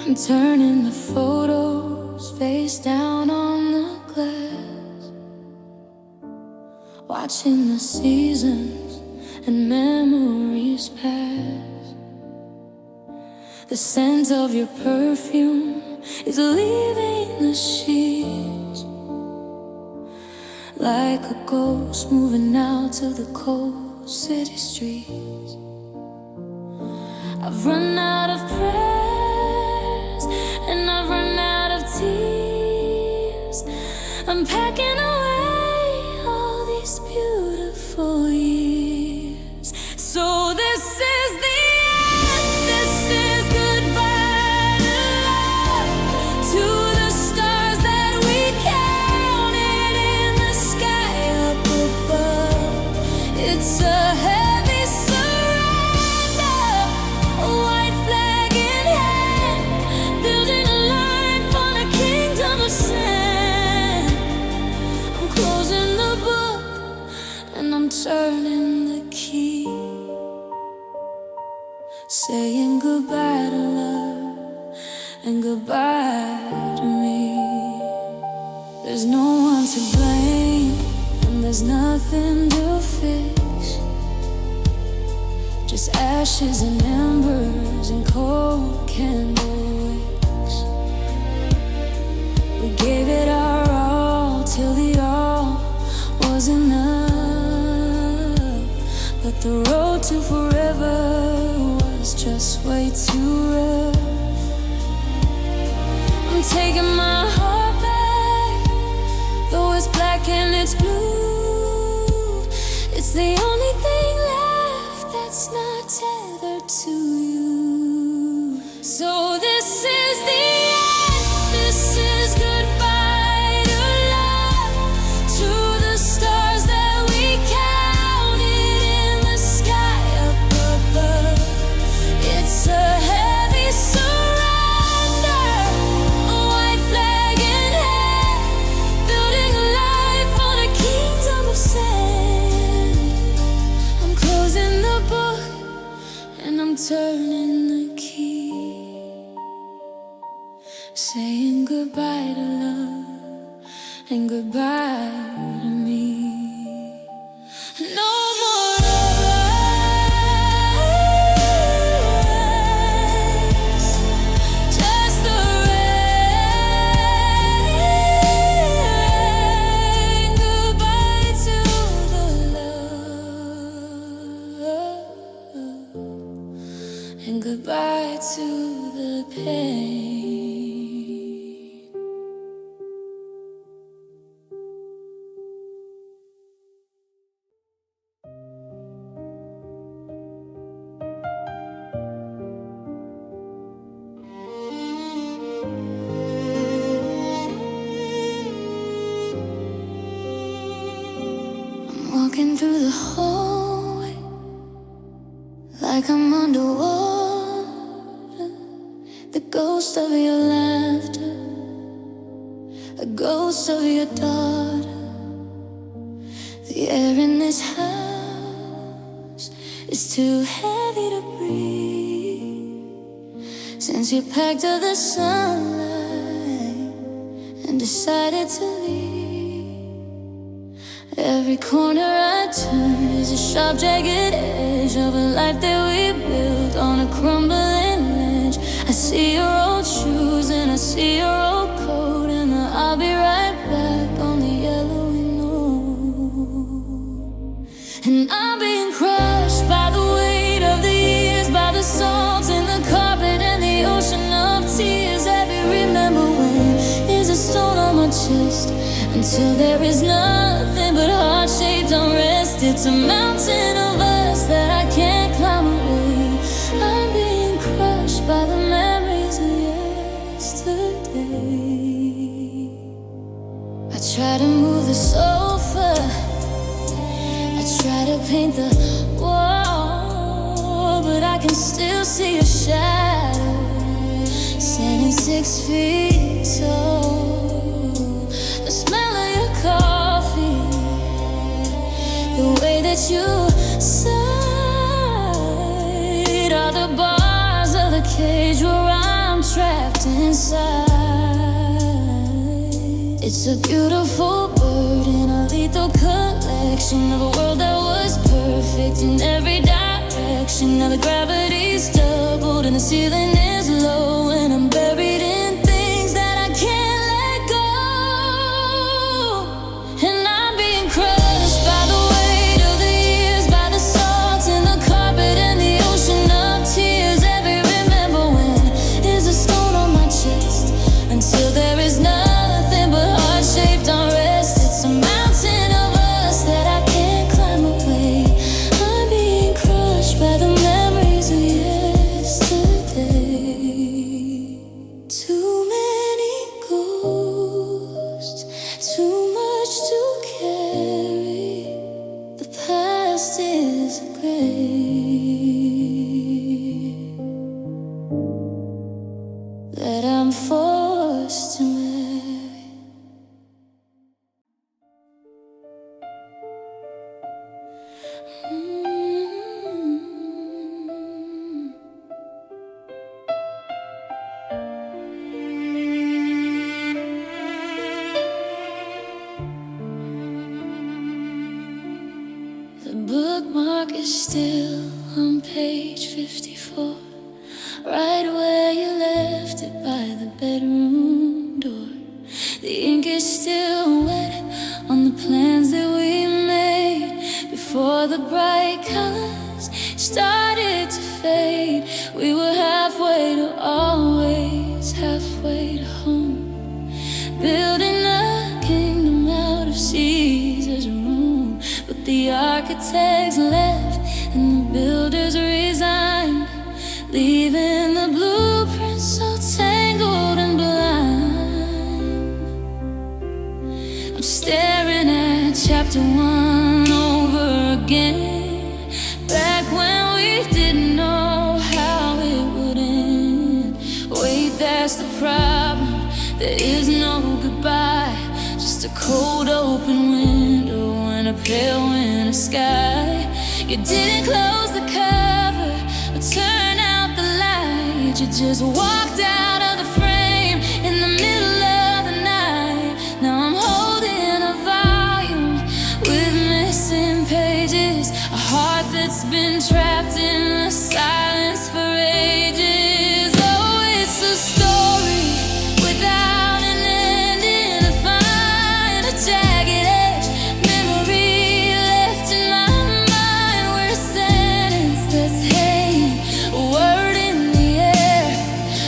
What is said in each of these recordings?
I'm turning the photos face down on the glass, watching the seasons and memories pass. The scent of your perfume is leaving the sheets, like a ghost moving out to the cold city streets. I've run out of prayers and I've run out of tears. I'm packing away all these beautiful years. So this is the end, this is goodbye to love, to the stars that we counted in the sky up above. It's a heavy surrender, a white flag in hand, building a life on a kingdom of sand. I'm closing the book and I'm turning the key, saying goodbye to love and goodbye to me. There's no one to blame and there's nothing to fix, just ashes and embers and cold candle wicks. We gave it our all till the all was enough, but the road to forever was just way too rough. I'm taking my heart back, though it's black and it's blue. It's the only thing left that's not tethered to you. So this is the end, this is goodbye to love, to the stars that we counted in the sky up above. It's a heavy surrender, a white flag in hand, building a life on a kingdom of sand. I'm closing the book and I'm turning the key, saying goodbye to love and goodbye to me. No more lies, just the rain. Goodbye to the love and goodbye to the pain. I'm walking through the hallway like I'm underwater, the ghost of your laughter, a ghost of your daughter. The air in this house is too heavy to breathe since you packed up the sunlight and decided to leave. Every corner I turn is a sharp, jagged edge of a life that we built on a crumbling ledge. I see your old shoes and I see your old coat, and the I'll be right back on the yellow and old. And I'm being crushed by the weight of the years, by the salt in the carpet and the ocean of tears. Every remember when is a stone on my chest, until there is nothing but heart-shaped unrest. It's a mountain of us that I can't climb away. I'm being crushed by the memories of yesterday. I try to move the sofa, I try to paint the wall, but I can still see your shadow standing 6 feet tall. The smell of your coffee, the way that you sighed, are the bars of the cage where I'm trapped trapped inside. It's a beautiful bird in a lethal collection of a world that was perfect in every direction. Now the gravity's doubled and the ceiling is low, and I'm buried in things that I can't let go. And I'm being crushed by the weight of the years, by the salt in the carpet and the ocean of tears. Every remember when is a stone on my chest, until there is nothing but heart-shaped unrest. It's a mountain of us that I can't climb away. I'm being crushed by the memories of yesterday. Too many ghosts, too much to carry. The past is a grave that I'm forced to marry. The bookmark is still on page 54, right where you left it by the bedroom door. The ink is still wet on the plans that we made before the bright colors started to fade. We were halfway to always, halfway to home, building a kingdom out of Caesar's room. But the architects left and the builders resigned, leaving the blueprints so tangled and blind. I'm staring at chapter 1 over again, back when we didn't know how it would end. Wait, that's the problem. There is no goodbye, just a cold open window and a pale winter sky. You didn't close the cover or turn out the light. You just walked out of the frame in the middle of the night. Now I'm holding a volume with missing pages, a heart that's been trapped in the silence for ages. Oh, it's a story without an ending, a fine, a jagged edge, memory left in my mind. We're a sentence that's hanging, a word in the air.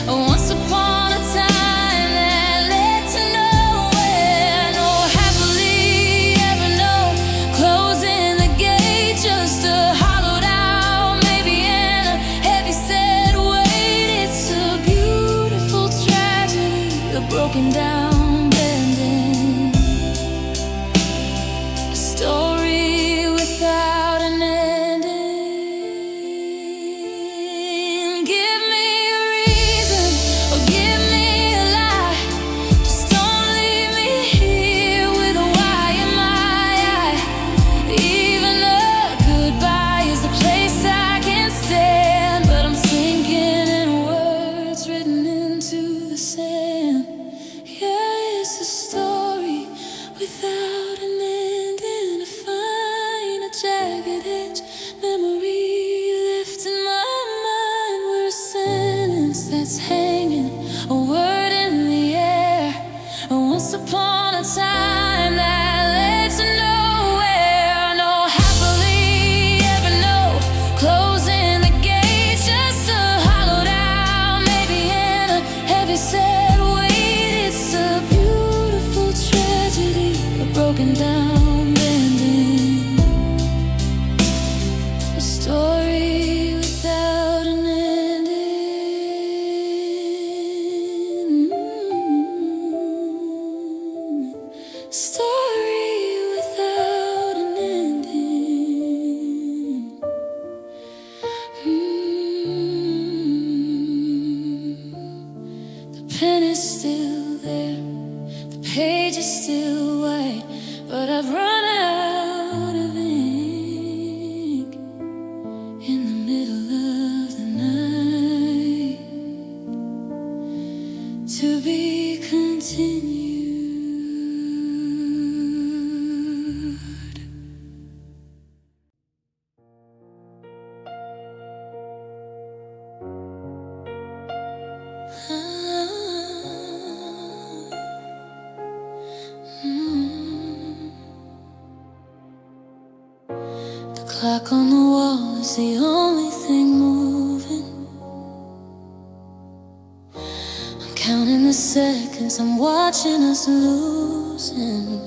Once upon a time that led to nowhere. No happily ever know, closing the gate, just a hollowed out maybe and a heavy set weight. It's a beautiful tragedy, a broken down bending, a story without an ending. Give me a reason or give me a lie, just don't leave me here with a why in my eye. Even a goodbye is a place I can't stand, but I'm sinking in words written into the sand. Yeah, it's a story without an ending, a fine, a jagged edge, memory left in my mind. We're a sentence that's hanging, a word in the air. Once upon a time that led to nowhere. No happily ever know, closing the gate, just a hollowed out maybe and a heavy set weight. It's a beautiful tragedy, a broken down bending, a story without an ending. Story without an ending. The pen is still there, the page is still white, but I've run out of ink in the middle of the night. continued. The clock on the wall is the only thing moving. I'm counting the seconds, I'm watching us losing.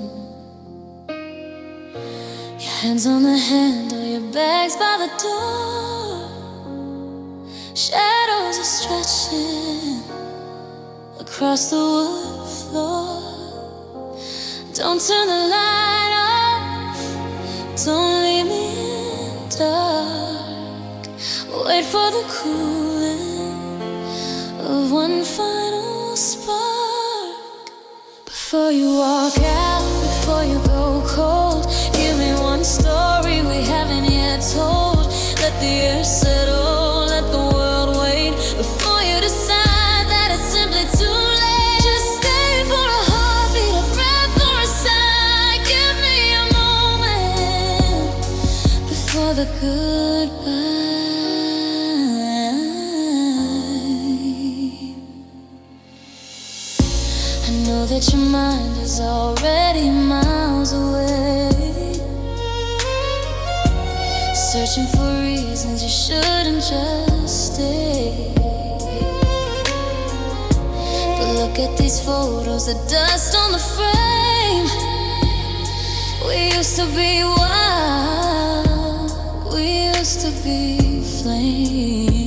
Your hands on the handle, your bags by the door. Shadows are stretching across the wood floor. Don't turn the light off, don't leave me in dark. Wait for the cooling of one final spark. Before you walk out, before you go cold, give me one story we haven't yet told. Let the air settle, let the world wait. Before you decide that it's simply too late, just stay for a heartbeat, a breath or a sigh. Give me a moment before the goodbye. I know that your mind is already miles away, searching for reasons you shouldn't just stay. But look at these photos, the dust on the frame. We used to be wild, we used to be flame.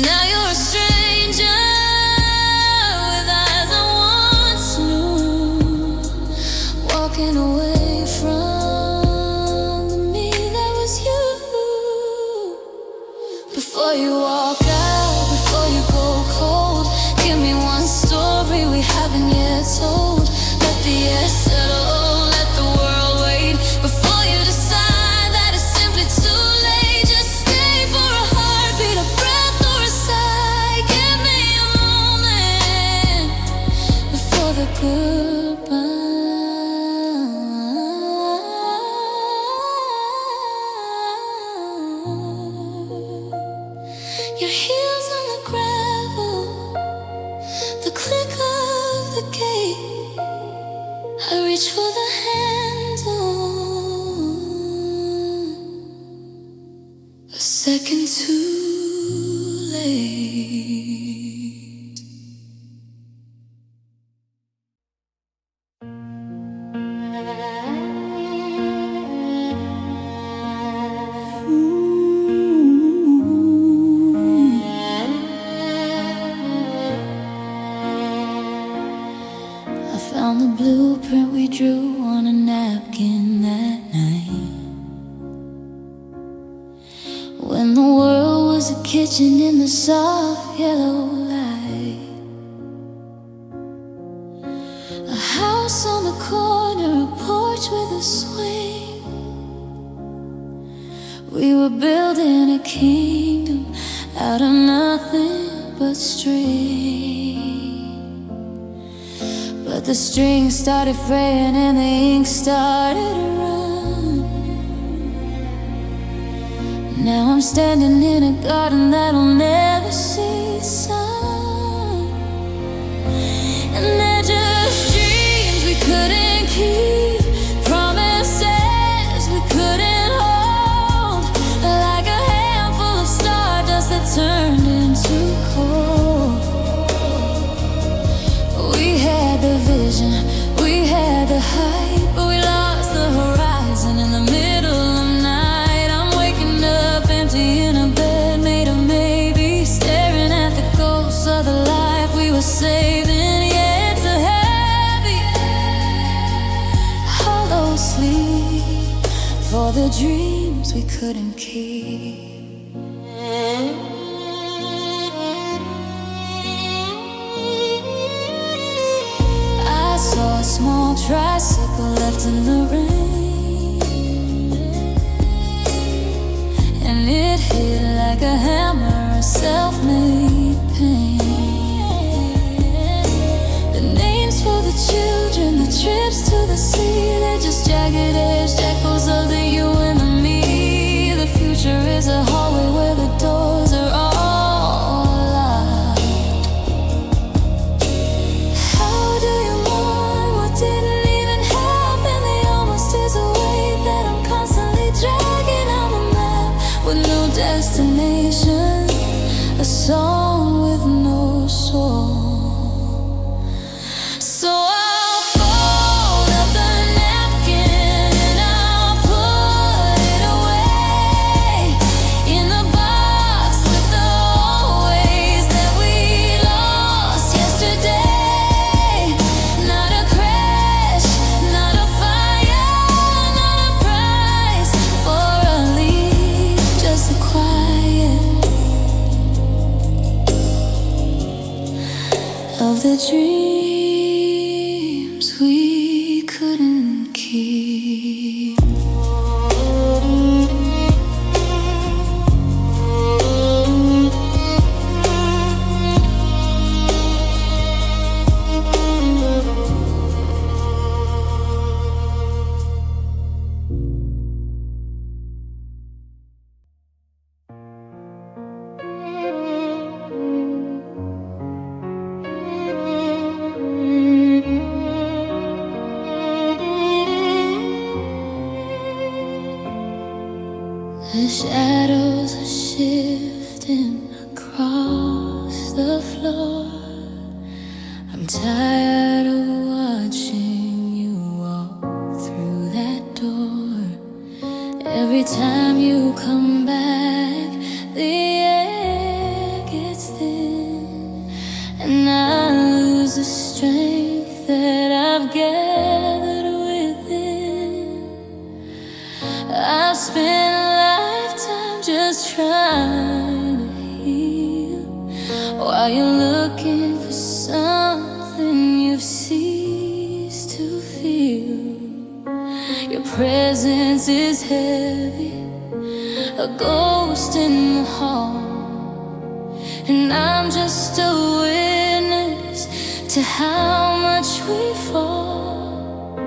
Now you're a stranger with eyes I once knew, walking away from the me that was you. Before you walk out, before you go cold, give me one story we haven't yet told. Let the air settle, let the world wait. Before you decide that it's simply too late, just stay for a heartbeat, a breath or a sigh. Give me a moment before the goodbye. Your heels on the gravel, the click of the gate. I reach for the handle, a second too late. I found the blueprint we drew on a napkin that night, when the world was a kitchen in the soft yellow light. A house on the corner, a porch with a swing. We were building a kingdom out of nothing but string. But the strings started fraying and the ink started to run. Now I'm standing in a garden that'll never see the sun. And they're just dreams we couldn't keep, promises we couldn't hold, like a handful of stardust that turned into cold. We had the vision, we had the height, but we lost the horizon in the middle of night. I'm waking up empty in a bed made of maybe, staring at the ghosts of the life we were saving. Yeah, it's a heavy, hollow sleep for the dreams we couldn't keep. I saw a small tricycle left in the rain, and it hit like a hammer, a self-made pain. song with no soul. So I'll fold up the napkin and I'll put it away in the box with the old ways that we lost yesterday. Not a crash, not a fire, not a price for a leave, just the quiet of the dreams we couldn't keep. The shadows are shifting across the floor. I'm tired of watching you walk through that door. Every time you come back, the air gets thin, and I lose the strength that I've gathered within. I've spent just trying to heal while you're looking for something you've ceased to feel. Your presence is heavy, a ghost in the hall, and I'm just a witness to how much we fall.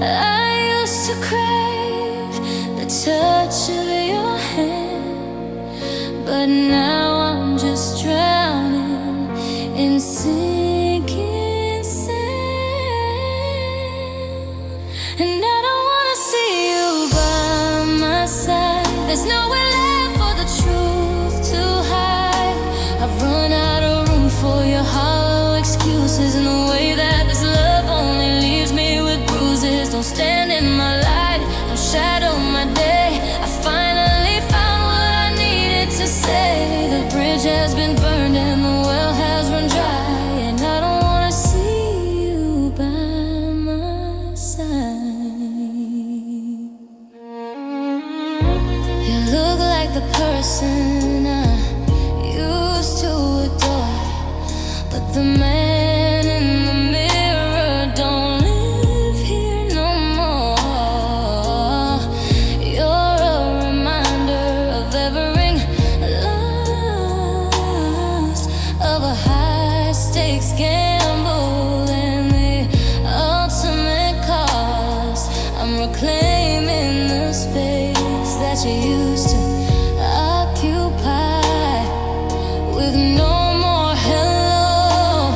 I used to crave the touch of your hand, but now I'm just drowning in sinking sand. And I don't wanna see you by my side. There's nowhere left for the truth to hide. I've run out of room for your hollow excuses, and the way that this love only leaves me with bruises. Don't stand in my light, don't shadow my day. I finally found what I needed to say. The bridge has been burned and the well has run dry, and I don't wanna see you by my side. You look like the person I used to adore, but the man in the mirror don't live here no more. You're a reminder of everything lost, of a high-stakes gamble and the ultimate cost. I'm reclaiming the space that you used to occupy, with no more hello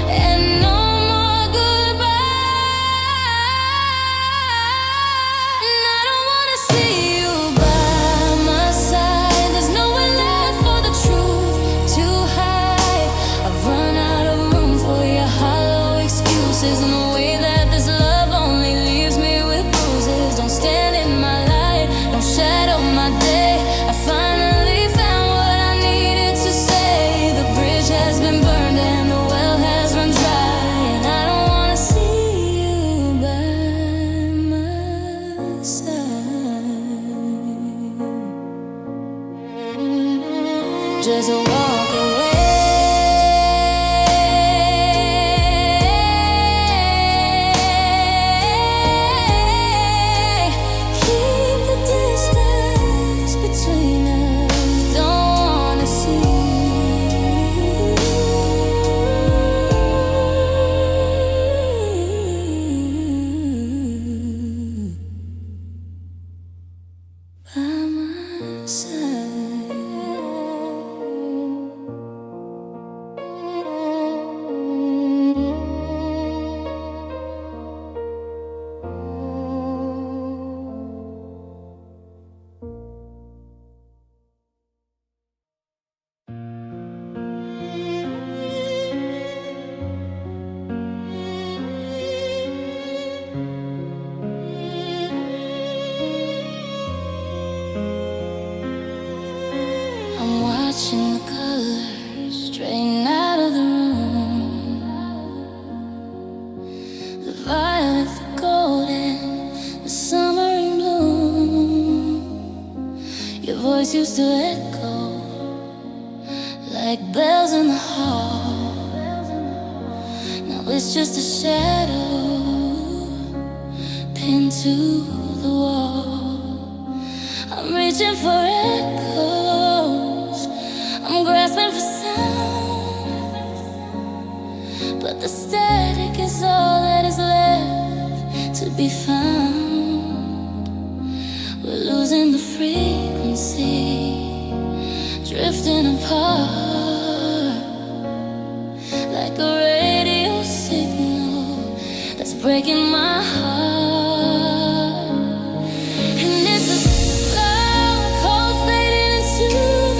and no more goodbye. And I don't wanna see you by my side. There's nowhere left for the truth to hide. I've run out of room for your hollow excuses, and the way that this love only leaves me with bruises. Don't stand in my light, don't shadow my day. I finally found what I needed to say. The bridge has been burned and the well has run dry, and I don't wanna see you by my side. Just walk away. Keep the distance between us. Don't wanna see you by my side. violet, the golden, the summer in bloom. Your voice used to echo like bells in the hall. Now it's just a shadow pinned to the wall. I'm reaching for echoes, I'm grasping for sound, but the static is all that is left to be found. We're losing the frequency, drifting apart like a radio signal that's breaking my heart. And it's a slow, cold fading into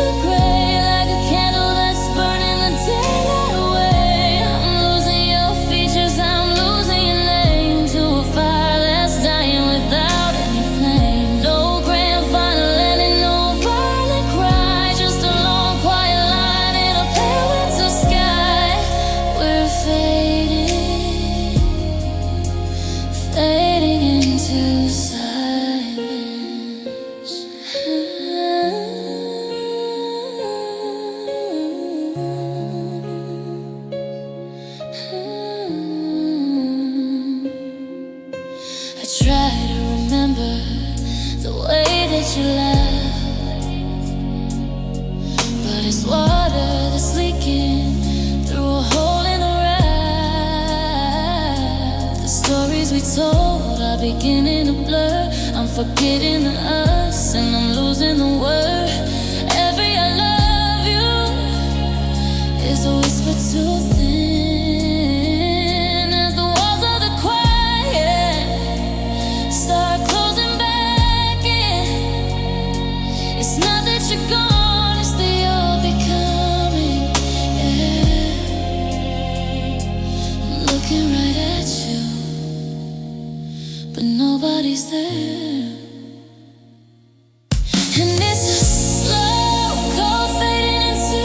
the gray, like a candle that's burning the daylight away. I'm losing your features, I'm losing your name to a fire that's dying without any flame. No grand final ending, no violent cry, just a long quiet line in a pale winter sky. We're fading, fading into silence. I try to remember the way that you laughed, but it's water that's leaking through a hole in the raft. The stories we told are beginning to blur. I'm forgetting the us and I'm losing the word. Every I love you is a whisper too thin as the walls of the quiet start closing back in. It's not that you're gone, it's that you're becoming. Yeah, I'm looking right at you, but nobody's there. And it's a slow, cold fading into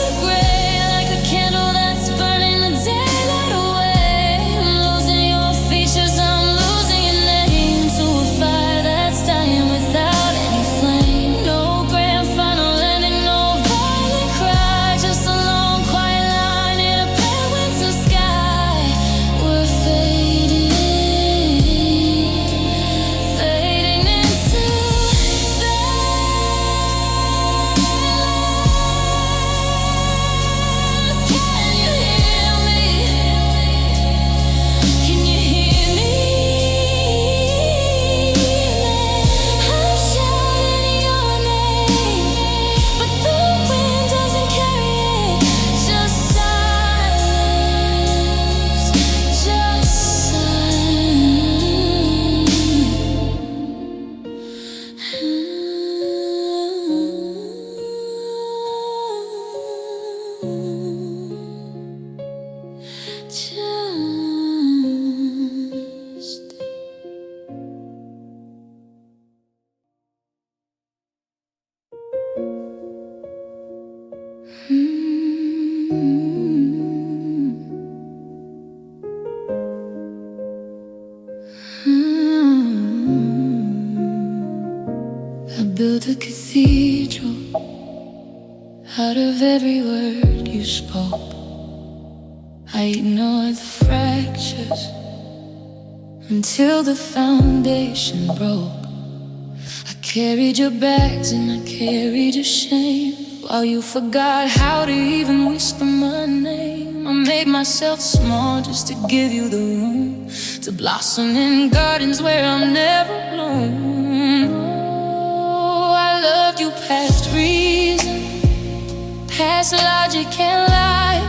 the gray, like a candle that's burning the daylight away. I'm losing your features, I'm losing your name to a fire that's dying without any flame. No grand final ending, no violent cry, just a long quiet line in a pale winter sky. We're fading, fading into silence. Can you hear me? Can you hear me? I'm shouting your name, but the wind doesn't carry it. Just silence, just Just I built a cathedral out of every word you spoke. I ignored the fractures until the foundation broke. I carried your bags and I carried your shame, while you forgot how to even whisper my name. I made myself small just to give you the room to blossom in gardens where I'll never bloom. Oh, I loved you past reason, past logic and light.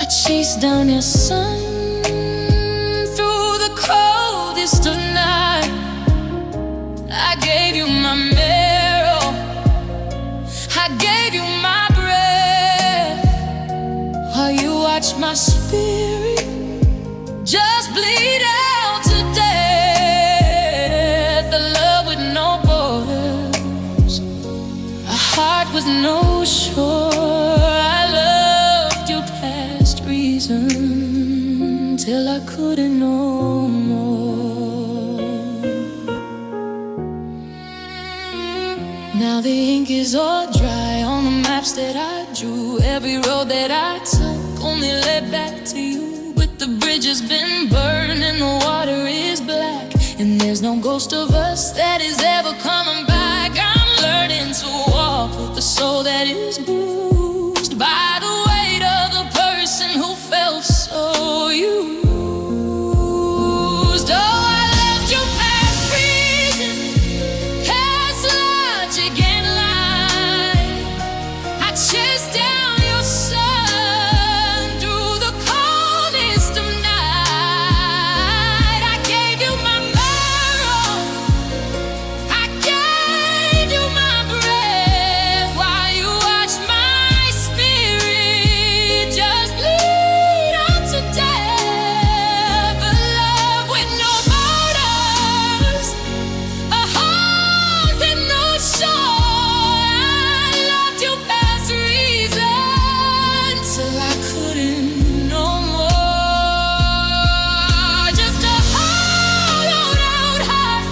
I chased down your sun through the coldest of night. I gave you my marrow, I gave you my breath, while you watched my spirit just bleed out to death. A love with no borders, a heart with no shore. I loved you past reason till I couldn't no more. Now the ink is all dry on the maps that I drew. Every road that I took only led back to you. But the bridge has been burned and the water is black, and there's no ghost of us that is ever coming back. I'm learning to walk with a soul that is bruised by the weight of the person who felt so used. Oh, I left you past reason, past logic and life. I chased down your sun through the coldest of night. I gave you my marrow, I gave you my breath, while you watched my spirit just bleed out to death. But love with no borders, a heart with no shore. I loved you past reason till I couldn't no more. Just a hollowed out heart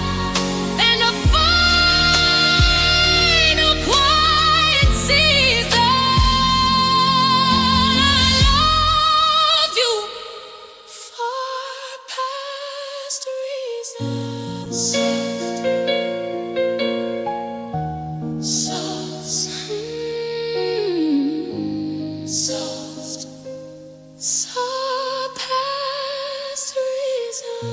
and a final quiet season. I loved you far past reason. Soft, so past reason.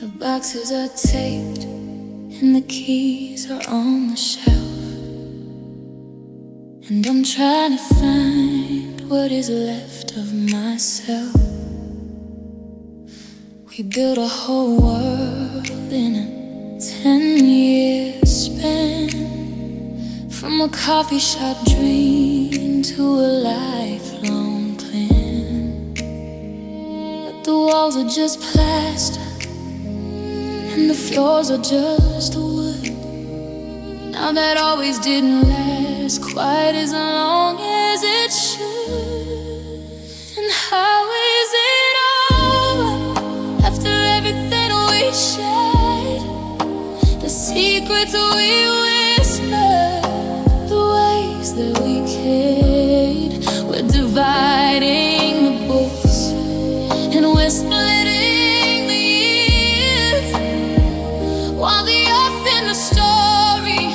The boxes are taped and the keys are on the shelf, and I'm trying to find what is left of myself. We built a whole world in a 10-year span, from a coffee shop dream to a lifelong plan. But the walls are just plaster and the floors are just wood. Now that always didn't last quite as long as it should. And how is it over after everything we shared? The secrets we whispered, the ways that we cared. We're dividing the books and we're splitting the years, while the earth in the story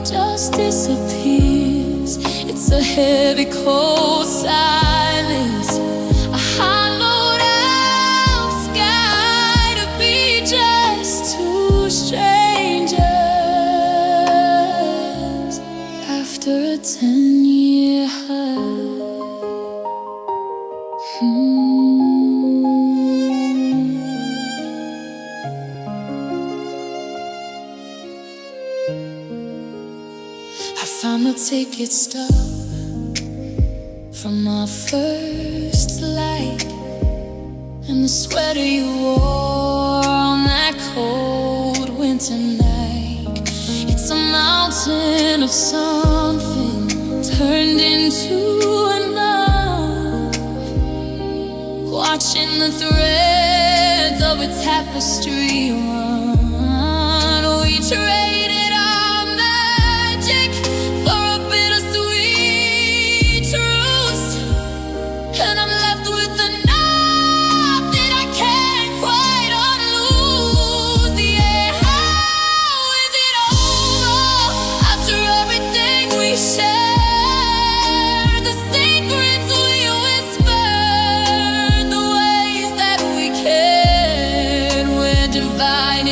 just disappears. It's a heavy, cold silence, a hollowed out sky, to be just two strangers after a 10-year high. I found the ticket stub from our first light, and the sweater you wore on that cold winter night. It's a mountain of something turned into enough, watching the threads of a tapestry run. We traded our magic for a bittersweet truce, and I'm left with a knot that I can't quite unloose. Yeah, how is it over after everything we shared? The secrets we whispered, the ways that we cared. We're divided.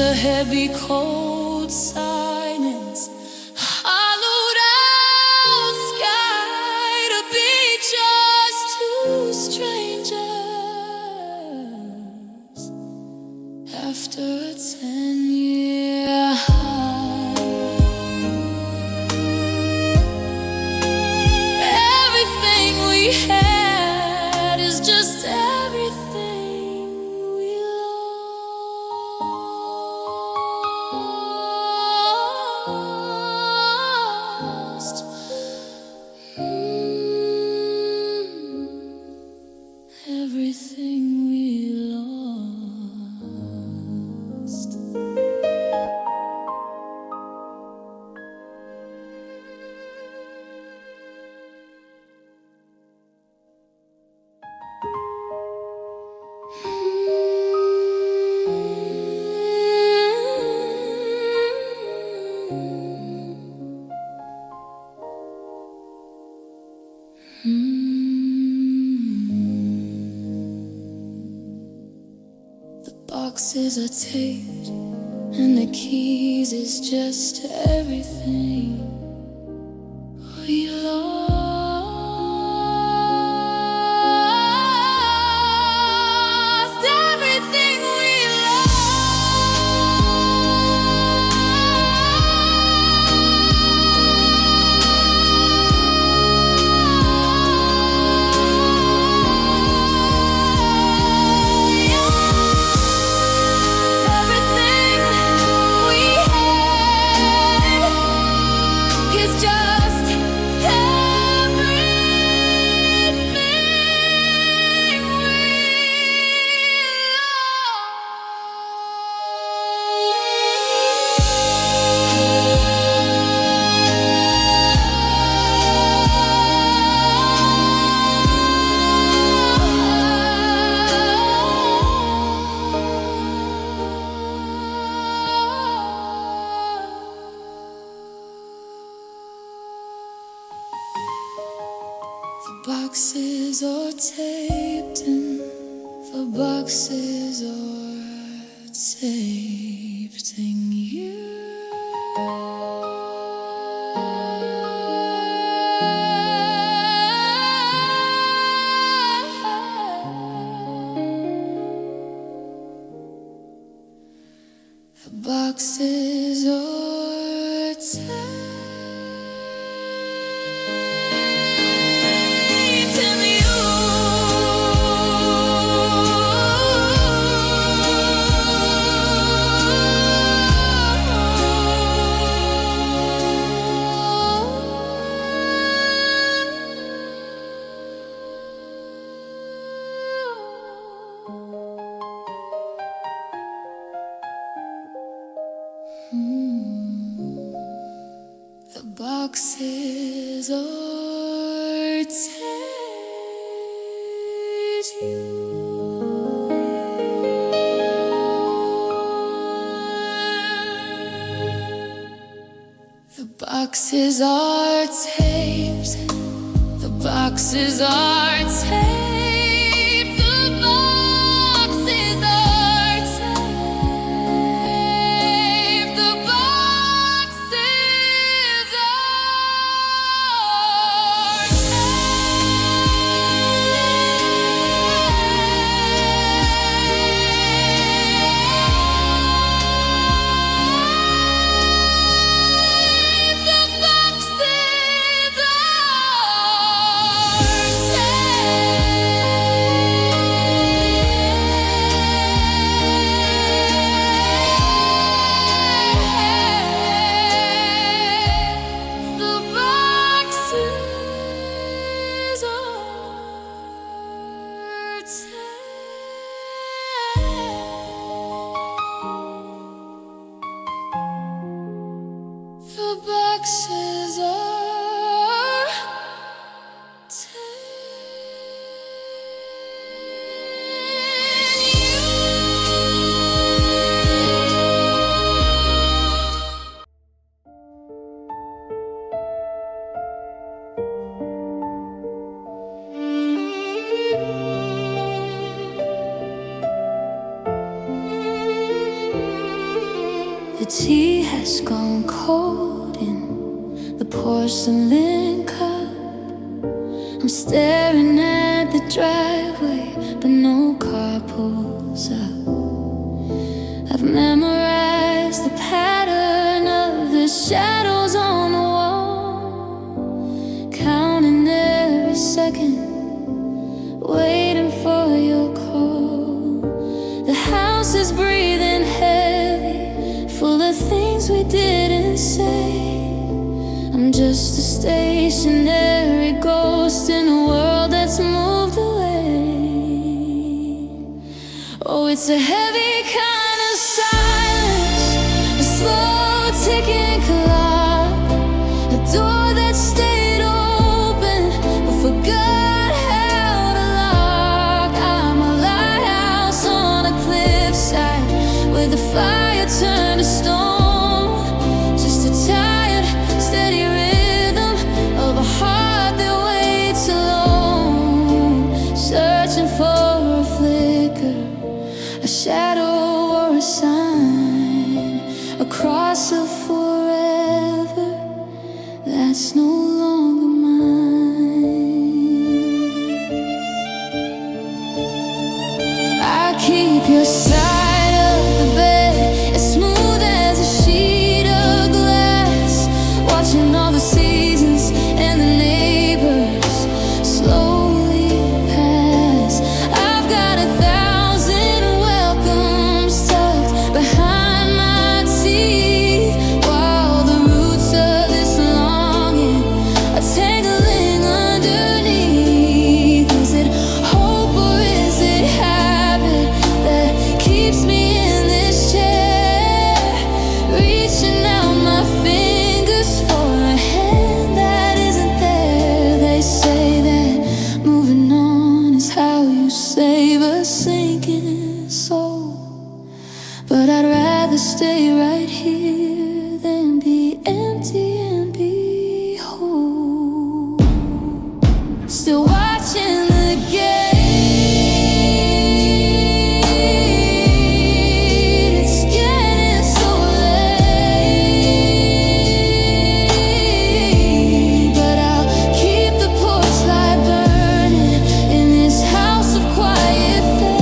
a heavy, cold silence, hollowed out sky to be just two strangers after a 10-year high. Everything we had is just everything we lost. Everything we lost. The boxes are taped, and the keys is just everything we lost. Everything we The boxes are taped and the boxes are taped in you. The boxes are taped. The boxes are taped you. The boxes are taped. The boxes are taped. The boxes are taped. The boxes are taped. tea has gone cold in the porcelain cup. I'm staring at the driveway, but no car pulls up. I've memorized the pattern of the shadows on the wall, counting every second, waiting for your call. The house is breathing heavy, full of things we didn't say. I'm just a stationary ghost in a world that's moved away. Oh, it's a heavy kind of silence, a slow ticking clock, a door that stayed open but forgot how to lock. I'm a lighthouse on a cliffside where the fire turned to stone. Just a tired, steady rhythm of a heart that waits alone, searching for a flicker, a shadow or a sign, across a forever that's no longer mine. I keep your side of the bed as smooth as a sheet of glass, watching all the seasons and the neighbors slowly pass. I've got 1,000 welcomes tucked behind my teeth, while the roots of this longing are tangling underneath. Is it hope or is it habit that keeps me in this chair, reaching out my fingers for a hand that isn't there? They say that moving on is how you save a sinking soul, but I'd rather stay right here than be empty and be whole. Still watching the gate, it's getting so late, but I'll keep the porch light burning in this house of quiet fate.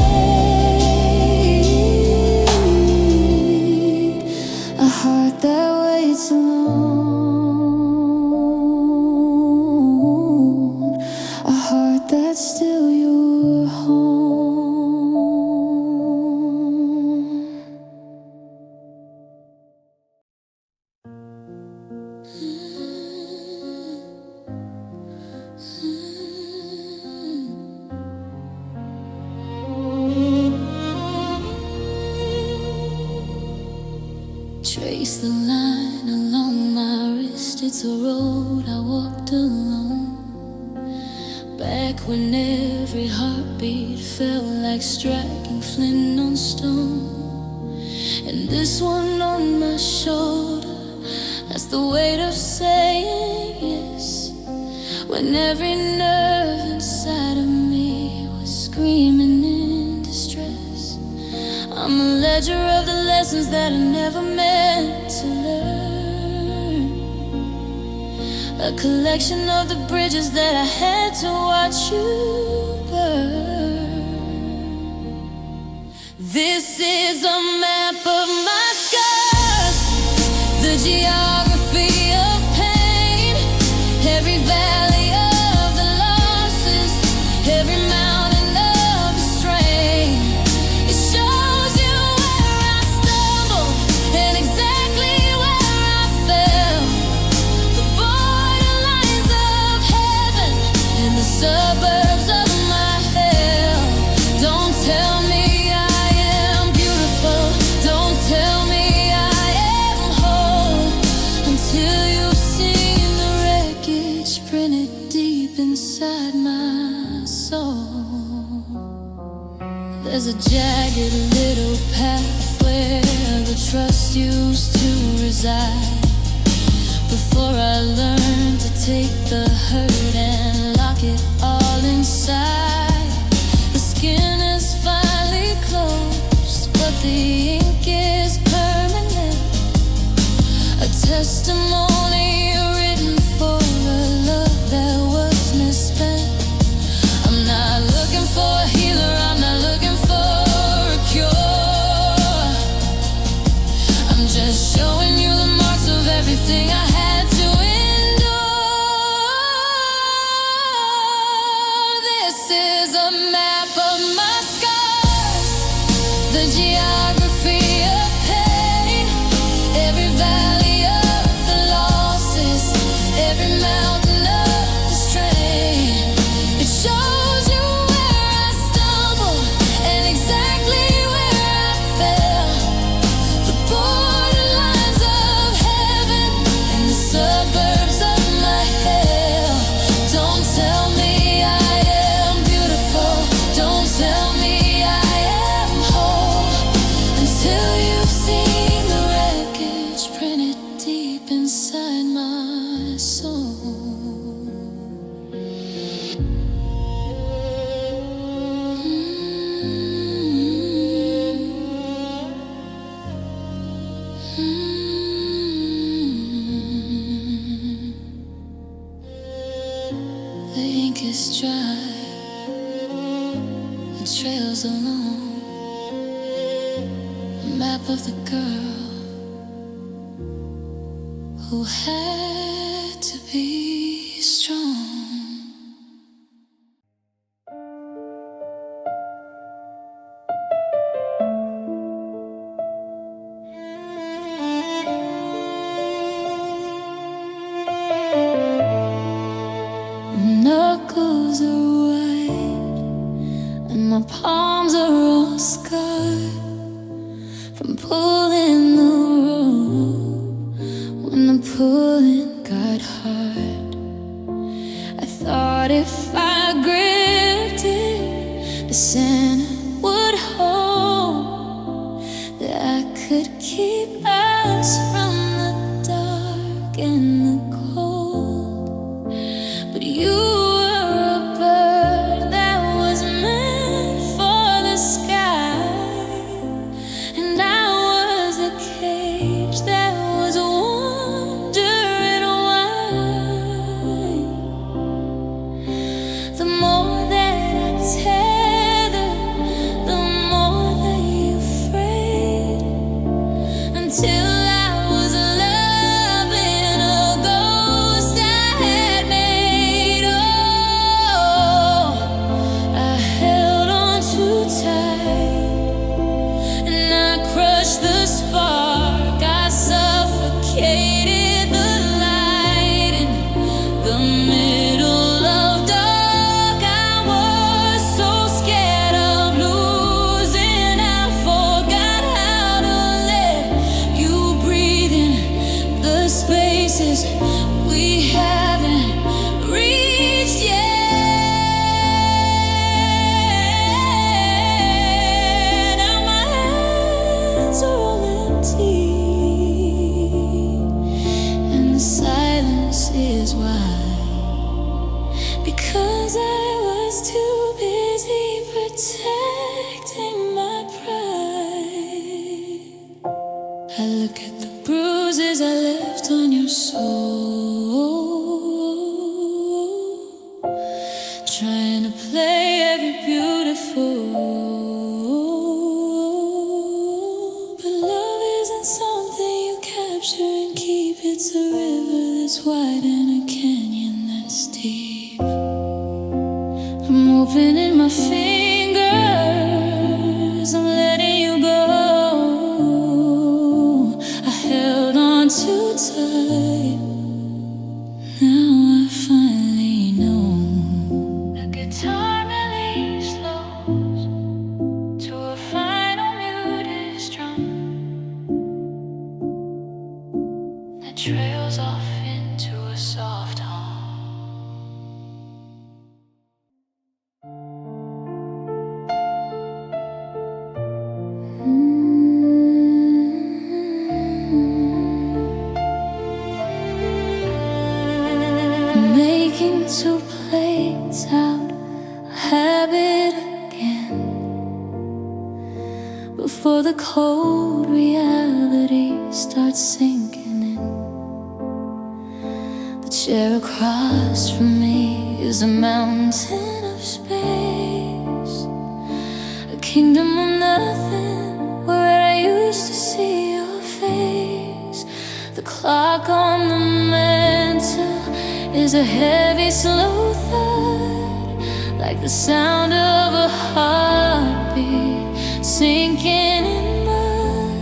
A heart that waits alone, a heart that's still your home. Trace the line along my wrist, it's a road I walked alone, back when every heartbeat felt like striking flint on stone. And this one on my shoulder, that's the weight of saying yes, when every nerve inside of me was screaming in distress. I'm a ledger of the lessons that I never meant to learn, a collection of the bridges that I had to watch you burn. This is a map of my scars, the geography of pain, every valley of the losses, every mountain of the strain. It shows you where I stumbled and exactly where I fell, the borderlines of heaven and the suburbs of my hell. Don't tell me I am beautiful, don't tell me I am whole, until you've seen the wreckage printed deep inside my soul. There's a jagged little path where the trust used to reside, before I learned to take the hurt and lock it all inside. The skin is finally closed, but the ink is permanent. The ink is dry, the trails alone, a map of the girl who had to be strong. Knuckles are white and my palms are all scarred from pulling the rope when the pulling got hard. I thought if I gripped it, the center would hold, that I could keep us from the dark and the cold. But you we haven't reached yet. Now my hands are all empty, and the silence is wide, because I was too busy protecting my pride. I look at the bruises I left on your soul, trying to play every beautiful. But love isn't something you capture and keep. It's a river that's wide and a canyon that's deep. I'm opening my fingers, I'm letting you go. I held on too tight. Now I finally know. The guitar really slows to a final muted strum that trails off into a soft hum. Making two plates out a habit again, before the cold reality starts sinking in. The chair across from me is a mountain of space, a kingdom of nothing where I used to see your face. The clock on the mantle is a heavy, slow thud, like the sound of a heartbeat sinking in mud.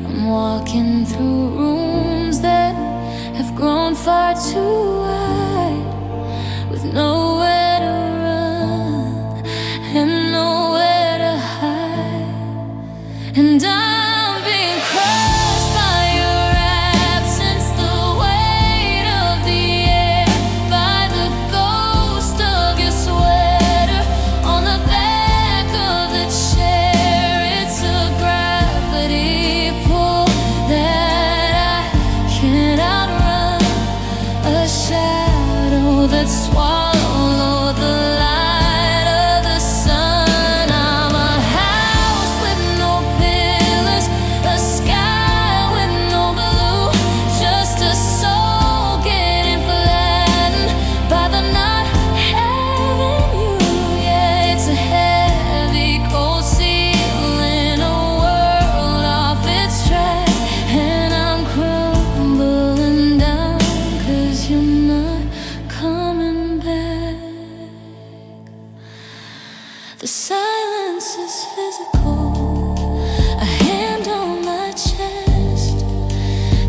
I'm walking through rooms that have grown far too wide, with nowhere to run and nowhere to hide. And I'm being crushed by your absence, the weight of the air, by the ghost of your sweater on the back of the chair. It's a gravity pull that I can't outrun, a shadow that swallowed the light of the sun. I'm a house with no pillars, a sky with no blue, just a soul getting flattened by the night. The silence is physical. A hand on my chest,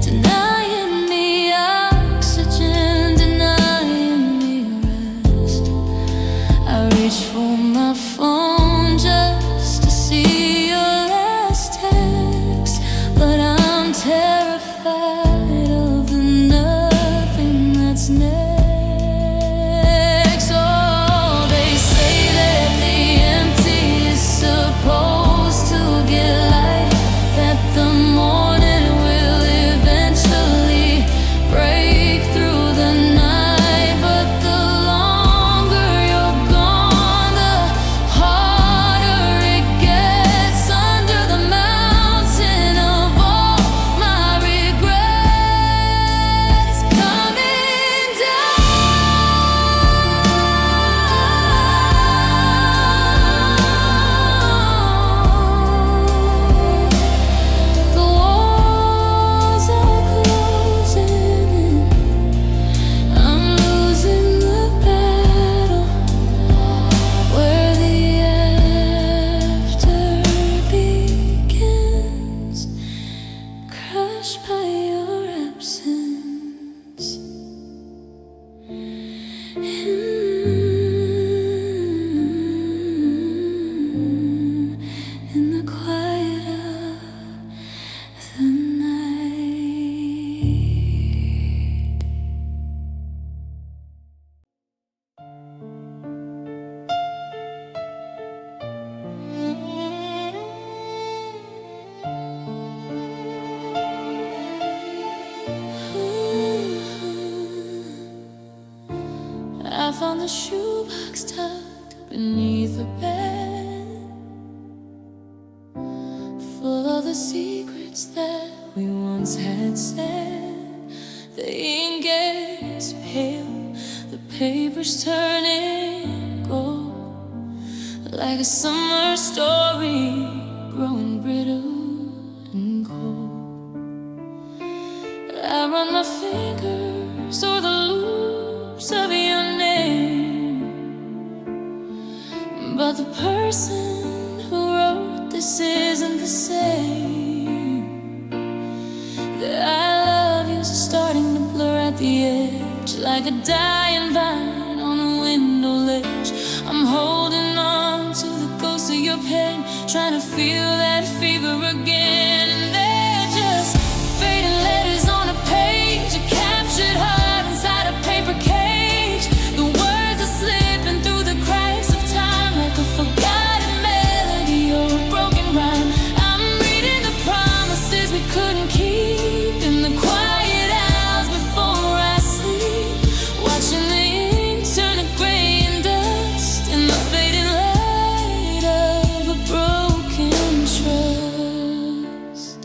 denying me oxygen, denying me rest. I reach for my phone just to see your last text, but I'm terrified of the nothing that's next. I found the shoebox tucked beneath the bed, full of the secrets that we once had said. The ink gets pale, the paper's turning gold, like a summer story growing brittle and cold. I run my fingers over the loops of your name, but the person who wrote this isn't the same. The I love you's starting to blur at the edge, like a dying vine on a window ledge. I'm holding on to the ghost of your pen, trying to feel that fever again. And they're just fading letters on a page, a captured heart inside a paper cage. The words are slipping through the cracks of time, like a forgotten melody or a broken rhyme. I'm reading the promises we couldn't keep in the quiet hours before I sleep, watching the ink turn to gray and dust in the fading light of a broken trust.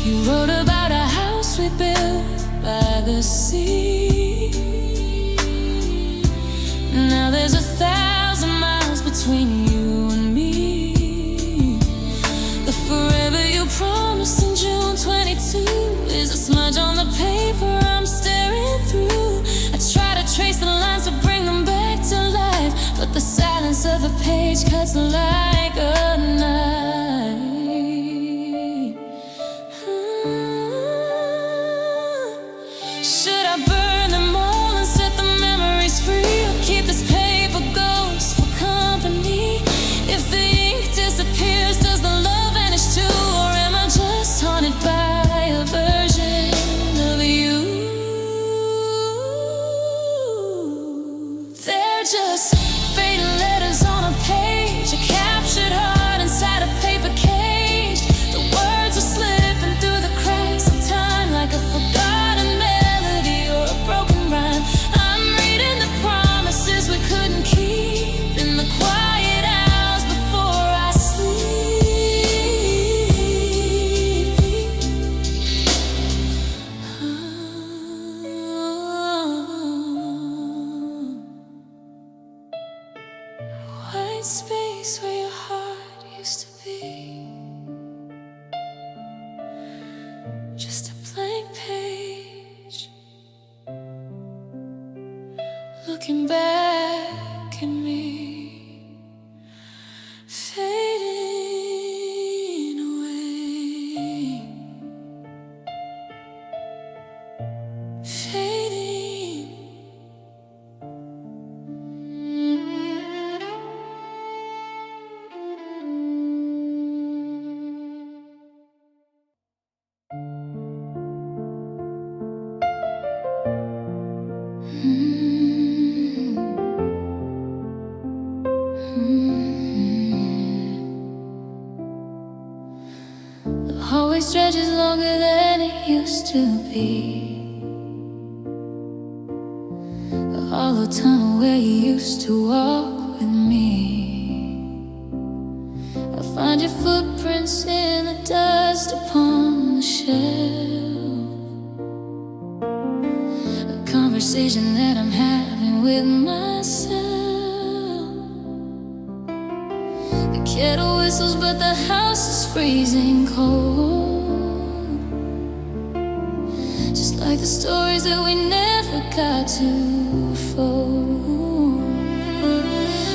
You wrote about a house we built by the sea. Now there's 1,000 miles between you and me. The forever you promised in June 22 is a smudge on the paper I'm staring through. I try to trace the lines to bring them back to life, but the silence of the page cuts like a knife. Should I burn them all and set the memories free, or keep this paper ghost for company? If the ink disappears, does the love vanish too, or am I just haunted by a version of you? They're just fading letters on a page, a captured heart inside a paper cage. The words are slipping through the cracks looking back at me, fading away, fading. The hallway stretches longer than it used to be. The hollow tunnel where you used to walk with me. I find your footprints in the dust upon the shelf. A conversation that I'm having with myself. The kettle whistles, but the house is freezing cold. Just like the stories that we never got to fold.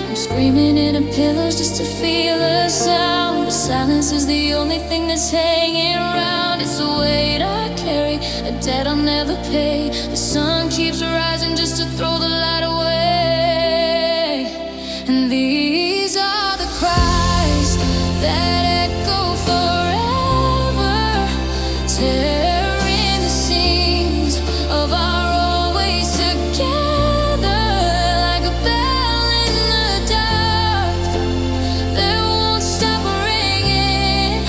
I'm screaming into pillows just to feel a sound, but silence is the only thing that's hanging around. It's a weight I carry, a debt I'll never pay. The sun keeps rising just to throw the light away. And these are the cries that echo forever, tearing the seams of our always together. Like a bell in the dark that won't stop ringing,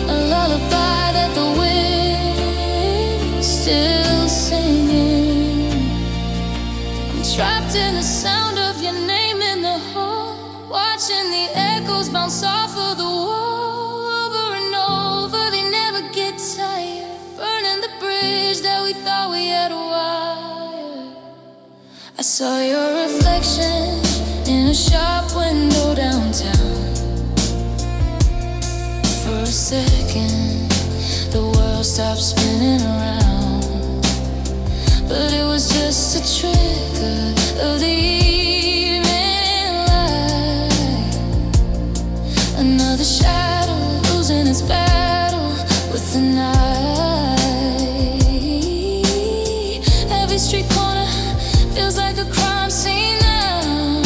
a lullaby that the wind's still singing. I'm trapped in the sound of your name in the hall, watching the echoes bounce off of the wall. Over and over, they never get tired, burning the bridge that we thought we had wired. I saw your reflection in a shop window downtown. For a second, the world stopped spinning around, but it was just a trigger of the evening light. Another shadow losing its battle with the night. Every street corner feels like a crime scene now.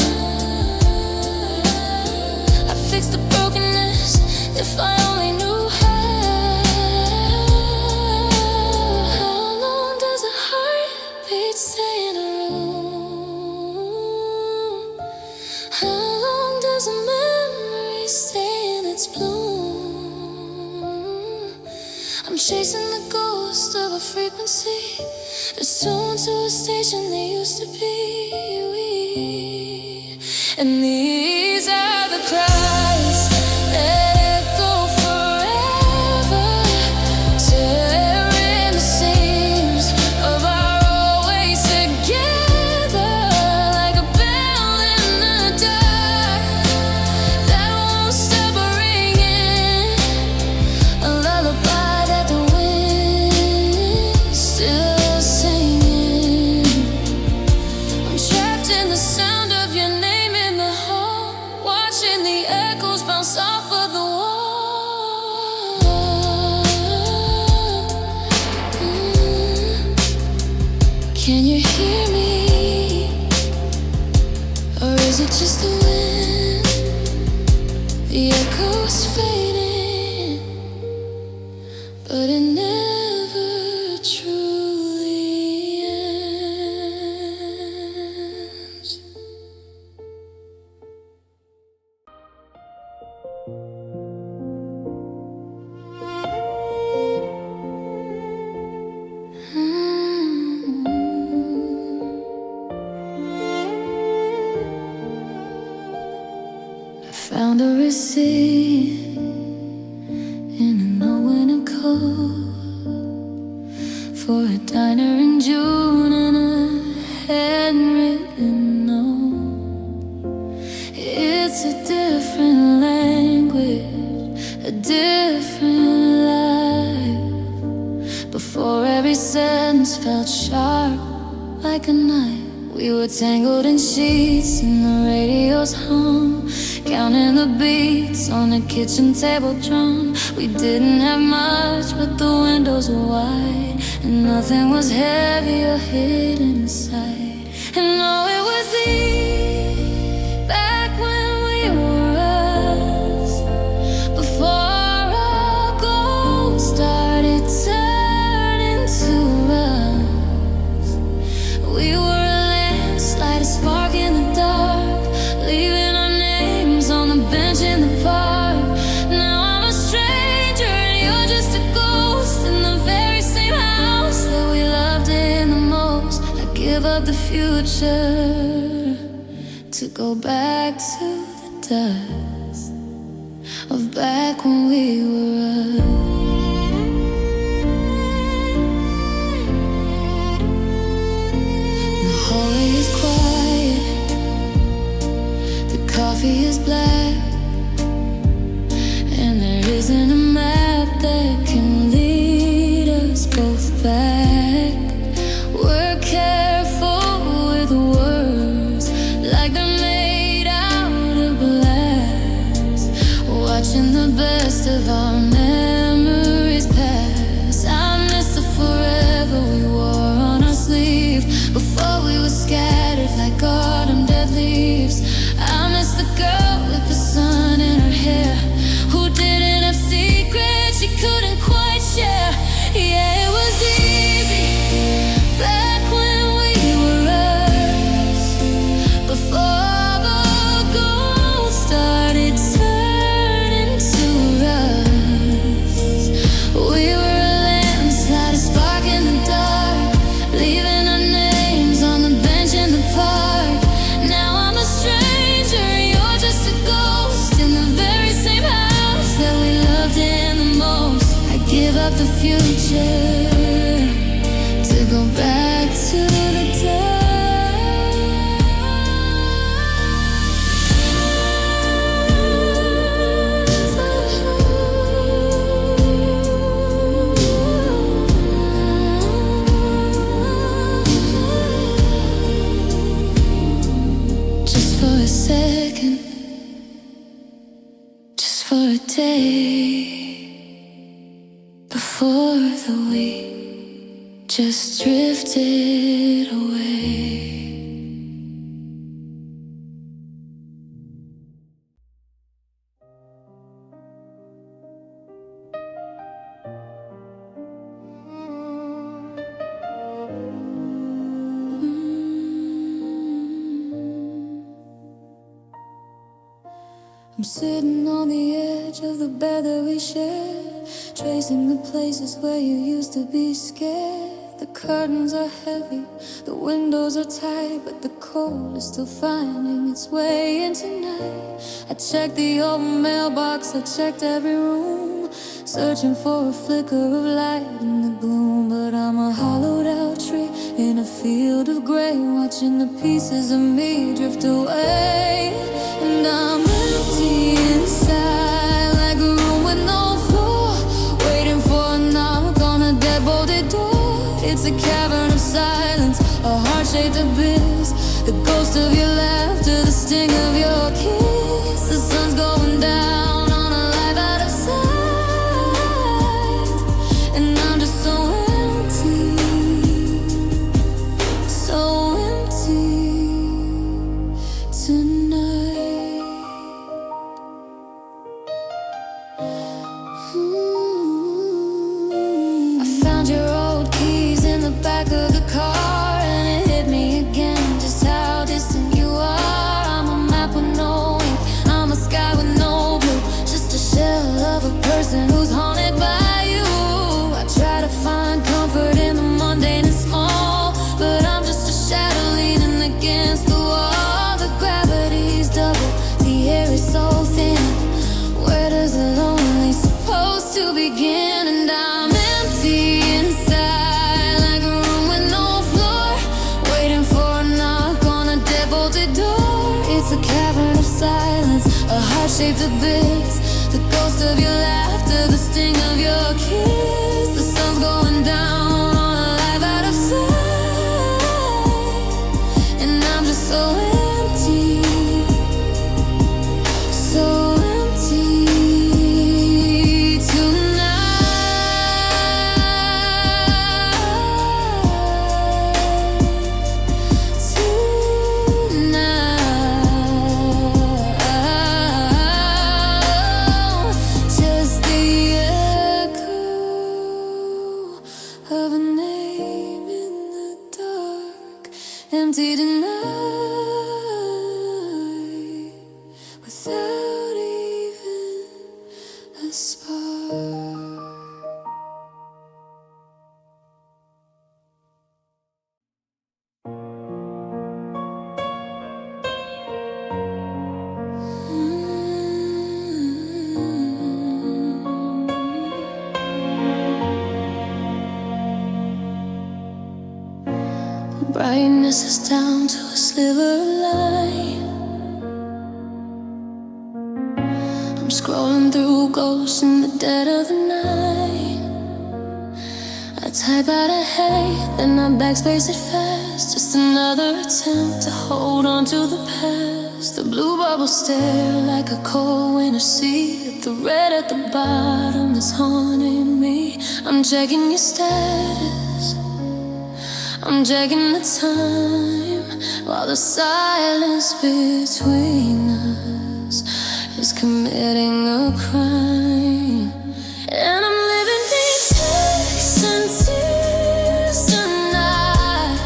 I fix the brokenness if I only knew how. How long does a heartbeat stay in a room? How long does a memory stay in its bloom? I'm chasing the ghost of a frequency that's tuned to a station they used to be. And these are the cries that echo forever, tearing the seams of our always together. Like a bell in the dark that won't stop ringing, a lullaby that the wind's still singing. I'm trapped in the sound of your name in the hall, watching the echoes bounce off of the wall. Can you hear me? Or is it just the wind? The echoes fading, but it never truly ends. I found a receipt in an old winter coat for a diner in June and a handwritten note. It's a different language, a different life. Before every sentence felt sharp like a knife We were tangled in sheets and the radio's hum, counting the beats on the kitchen table drum. We didn't have much, but the windows were wide, and nothing was heavy or hidden in sight. And oh, it was easy back when we were us, before our goals started turning to rust. We were a landslide, a spark in the dark, leaving our names on the bench in the park. Now I'm a stranger and you're just a ghost in the very same house that we loved in the most. I give up the future to go back to the dust of back when we were us. The hallway is quiet, the coffee is black, and there isn't a map that can lead us both back. We're careful with words like they're made out of glass, watching the best of our memories pass. I miss the forever we wore on our sleeve, before we were scattered like autumn dead leaves. I miss the girl with the sun in her hair, who didn't have secrets she couldn't quite share. Yeah, it was easy back when we were us, before the gold started turning to rust. We were a landslide, a spark in the dark, leaving our names on the bench in the park. Now I'm a stranger, you're just a ghost in the very same house that we loved in the most. I give up the future to go back to the just for a second, just for a day, before the week just drifted away. I'm sitting on the edge of the bed that we shared, tracing the places where you used to be scared. The curtains are heavy, the windows are tight, but the cold is still finding its way in tonight. I checked the old mailbox, I checked every room, searching for a flicker of light in the gloom. But I'm a hollowed out tree in a field of gray, watching the pieces of me drift away. And I'm empty inside, like a room with no floor, waiting for a knock on a dead-bolted door. It's a cavern of silence, a heart-shaped abyss, the ghost of your laughter, the sting of your kiss. The sun's going down on a life out of sight, and I'm just so empty, so empty tonight. I found your old keys in the back of the car, and it hit me again just how distant you are. I'm a map with no ink, I'm a sky with no blue, just a shell of a person who's haunted by you. I try to find comfort in the mundane and small, but I'm just a shadow leaning against the wall. The gravity's double, the air is so thin. Where does the lonely supposed to begin? And I'm empty inside, like a room with no floor, waiting for a knock on a dead-bolted door. It's a cavern of silence, a heart-shaped abyss, the ghost of your laughter, the sting of your kiss. The sun's going down on a life out of sight, and of a name in the dark, empty tonight, without even a spark. Brightness is down to a sliver of light. I'm scrolling through ghosts in the dead of the night. I type out a hate, then I backspace it fast. Just another attempt to hold on to the past. The blue bubbles stare like a cold winter sea. The red at the bottom is haunting me. I'm checking your status, I'm checking the time, while the silence between us is committing a crime. And I'm living deep texts and tears tonight,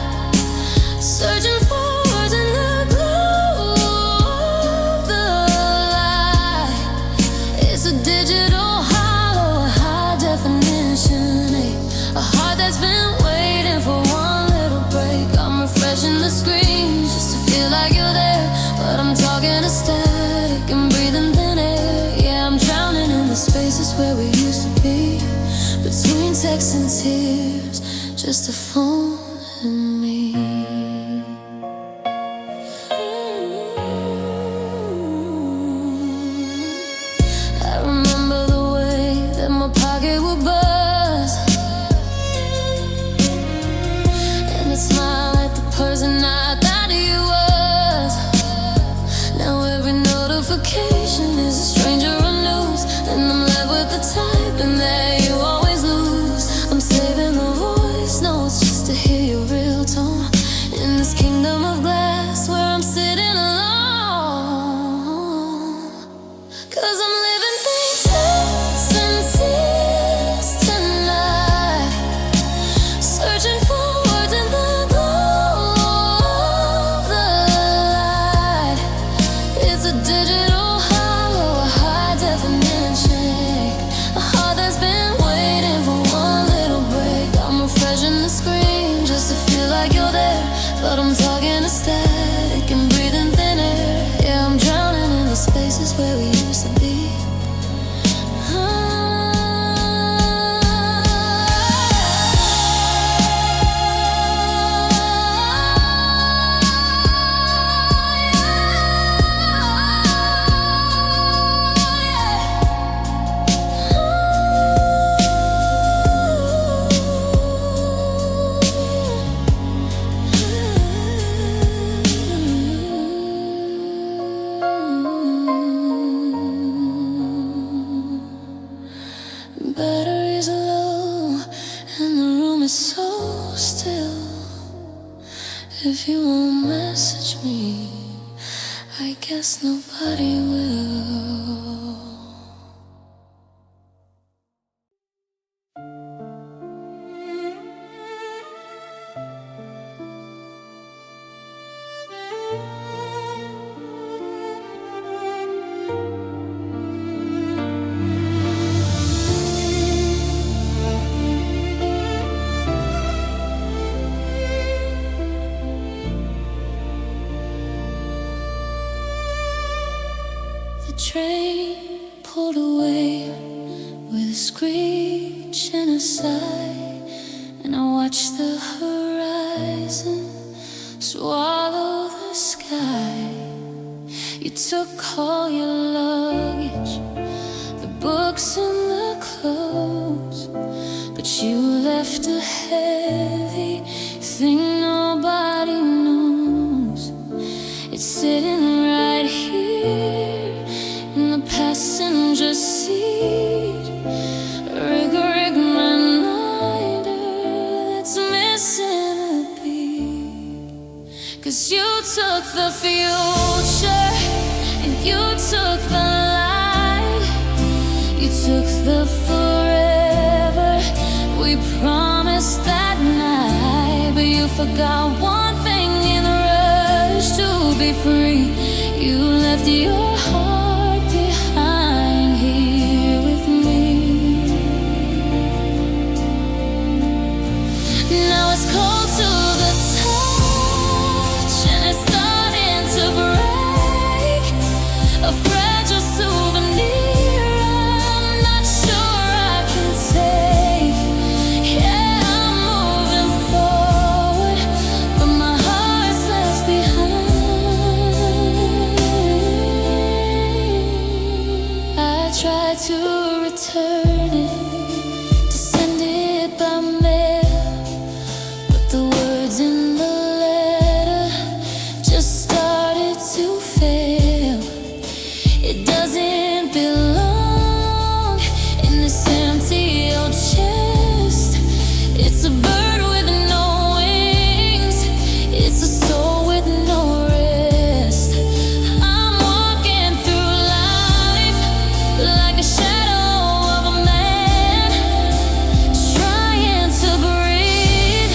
searching for words in the glow of the light. It's a digital hollow, a high definition, a heart that's been waiting for one little break. I'm refreshing the screen just to feel like you're there, but I'm talking to static and breathing thin air. Yeah, I'm drowning in the spaces where we used to be, between texts and tears, just a phone and me. I remember the way that my pocket would buzz, and it smiled at the person I thought he was. Now every notification is a stranger on news, and I'm left with the type and that you always lose. I'm saving the voice notes just to hear your real tone, in this kingdom of glass where I'm sitting alone. 'Cause I'm living things texts and tears tonight, searching for words in the glow of the light. It's a digital hollow, a high definition, a heart that's been waiting for one little break. I'm refreshing the screen just to feel like you're there, but I'm talking to static and breathing thin air. Yeah, I'm drowning in the spaces where we used to be. Batteries are low and the room is so still. If you won't message me, I guess nobody will. The train pulled away with a screech and a sigh, and I watched the horizon swallow the sky. You took all your luggage, the books and the clothes, but you left a heavy thing nobody knows. It's sitting right here in the passenger seat, a reminder that's missing a beat. 'Cause you took the future and you took the light, you took the forever we promised forgot one thing in the rush to be free. You left your heart behind here with me. Now it's cold to the touch and it's starting to break. A fragile souvenir I'm not sure I can take. Yeah, I'm moving forward, but my heart's left behind. I tried to return it, to send it by mail, but the words in the letter just started to fail. It doesn't belong in this empty old chest. It's a bird with no wings, it's a soul with no rest. I'm walking through life like a shadow of a man, trying to breathe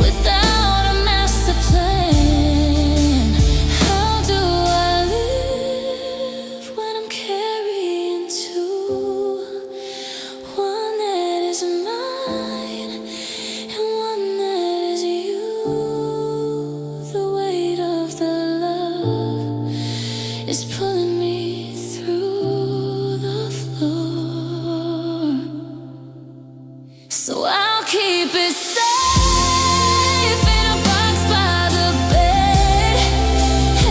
without a master plan. How do I live when I'm carrying two? One that is mine and one that is you. The weight of the love is pulling me through the floor. So I'll keep it safe in a box by the bed,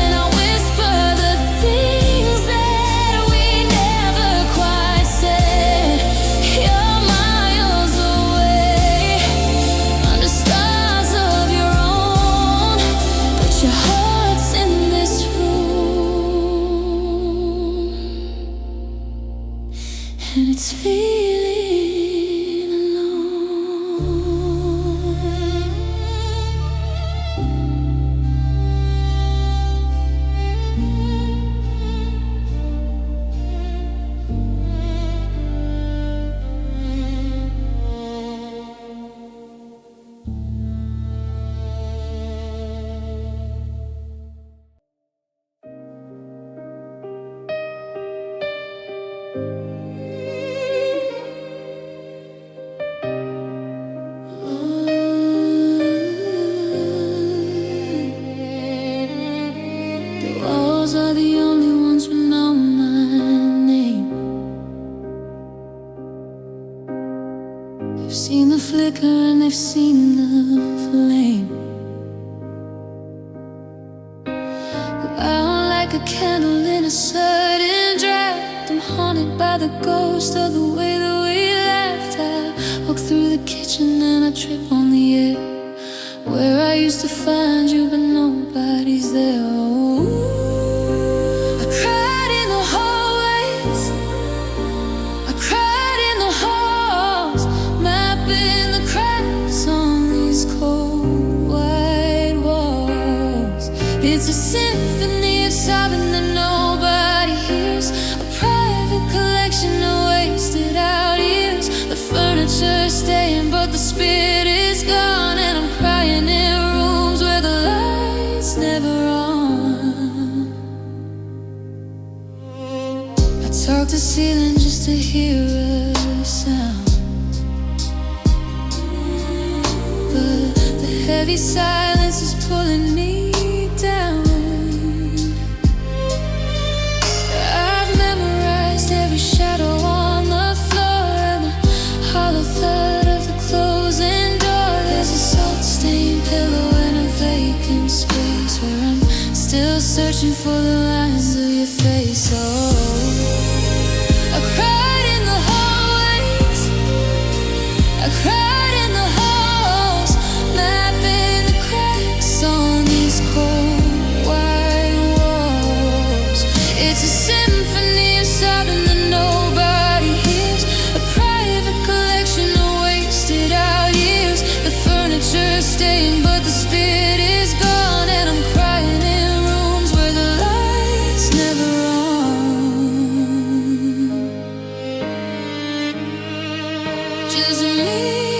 and I'll whisper the things that we never quite said. You're miles away, under stars of your own, but your heart's in this room, and it's feeling alone. The walls are the only ones who know my name. They've seen the flicker and they've seen the flame. Out like a candle in a sudden draft, I'm haunted by the ghost of the way that we left. I walk through the kitchen and I trip on the air, where I used to find you, but nobody's there. Oh, I cried in the hallways, I cried in the halls, mapping the cracks on these cold white walls. It's a symphony of sobbing that nobody hears, a private collection of wasted out years. The furniture's staying, but the spirit is gone, and I'm crying in rooms where the lights never on. I talk to ceiling just to hear a sound, but the heavy silence is pulling me down. I've memorized every shadow on the floor and the hollow thud of the closing door. There's a salt-stained pillow and a vacant space where I'm still searching for the lines of your face. Oh, I cried in the hallways, I cried in the halls, mapping the cracks on these cold white walls. It's a symphony of sobbing that nobody hears, a private collection of wasted out years. The furniture's staying, but the spirit is gone, and I'm crying in rooms where the lights never on. Just me